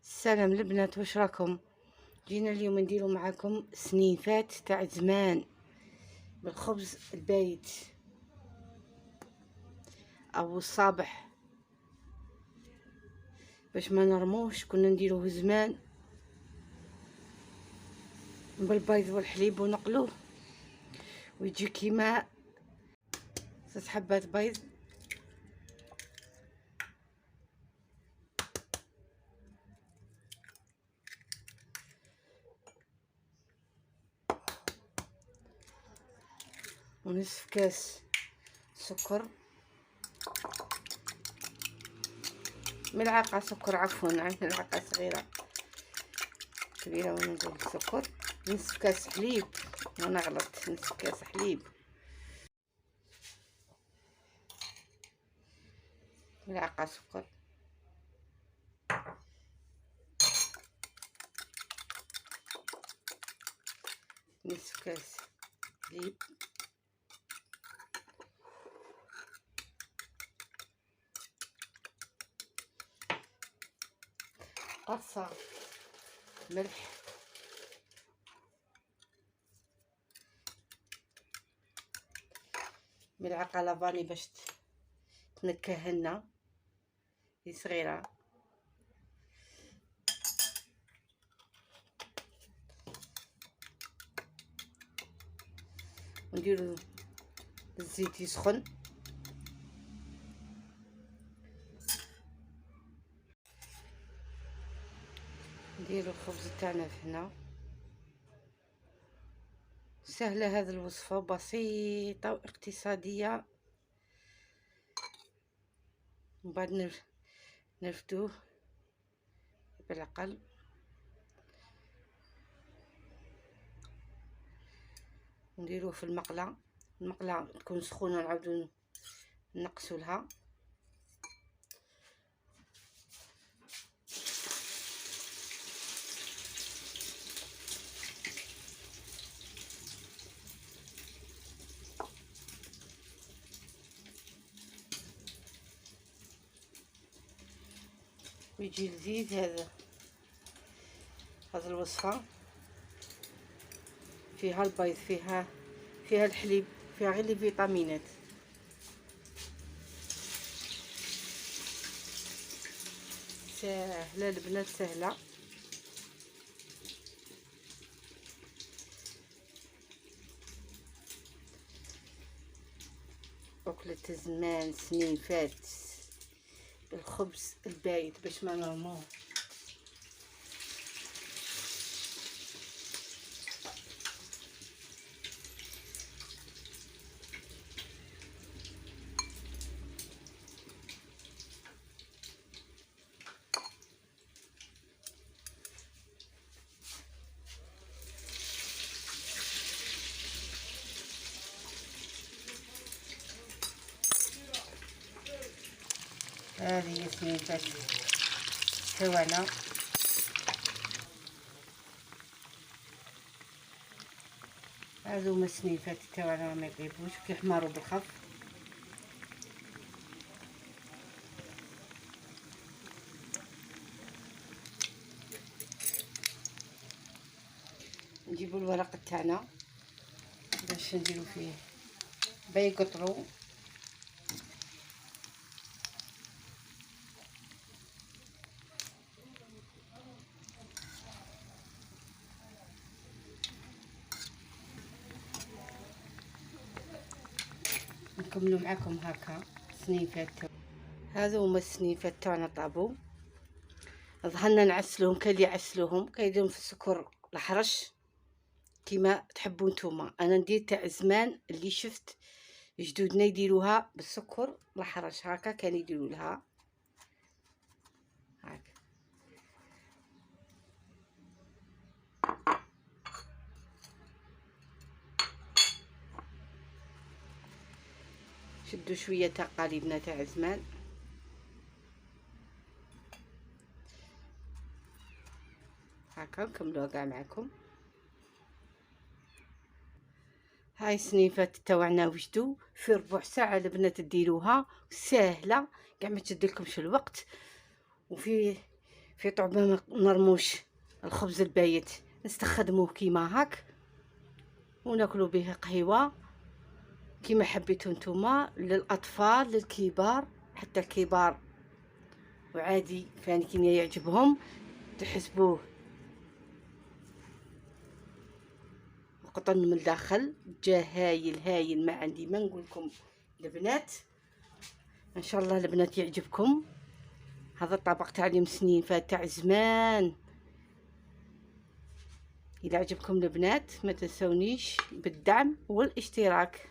السلام البنات، واش راكم؟ جينا اليوم نديرو معاكم سنيفات تاع زمان بالخبز البايت او الصابح، باش ما نرموش. كنا نديروه زمان بالبيض والحليب ونقلوه ويجي كيما 6 حبات بيض ونصف كاس سكر، ملعقة سكر، عفوا ملعقة صغيرة كبيرة وانا نقول سكر، نصف كاس حليب وانا غلطت، نصف كاس حليب، ملعقة سكر، نصف كاس حليب، قرصة ملح، ملعقة لافاني باش تنكهلنا، هي صغيرة، ونديرو الزيت يسخن، نديرو الخبز تاعنا هنا. سهلة هذه الوصفة، بسيطة واقتصادية. من بعد نرفدوه بالعقل، نديروه في المقلة تكون سخونة، نعاودو نقصو لها. ويجي لذيذ هذا الوصفة، فيها البيض، فيها الحليب، فيها غير لي فيتامينات. سهلة البنات، سهلة. أكلة زمان، سنيفات بالخبز البايت باش ما نرموه. هذه هي سنيفات تاعنا، هذو هما السنيفات تاعنا، ما يطيبوش كيحمروا بالخف. نجيبو الورق تاعنا باش نديرو فيه بيقطرو، نكملو معاكم هكا سنيفات. هذو هما السنيفات تاعنا طابو، ظهرنا نعسلوهم، كاين اللي يعسلوهم كيديرهم في السكر الحرش كيما تحبوا نتوما. انا ندير تاع زمان اللي شفت جدودنا يديروها بالسكر الحرش، هكا كانوا يديروا لها هكا. شدوا شويه تاع قالبنا تاع زمان، هكا نكملوها كاع معكم. هاي سنيفات تاعنا وجدوا في ربع ساعه البنات ديروها، سهله كاع ما تشدلكمش الوقت، وفي في طعمه نرموش الخبز البايت نستخدموه كيما هاك وناكلوا به قهوه كيما حبيتوا نتوما، للاطفال للكبار، حتى الكبار وعادي فاني كيما يعجبهم تحسبوه قطن من الداخل. جا هايل هايل، ما عندي ما نقولكم البنات. ان شاء الله البنات يعجبكم. هذا الطبق تاع اليوم سنين فات تاع زمان. اذا عجبكم البنات ما تنسونيش بالدعم والاشتراك.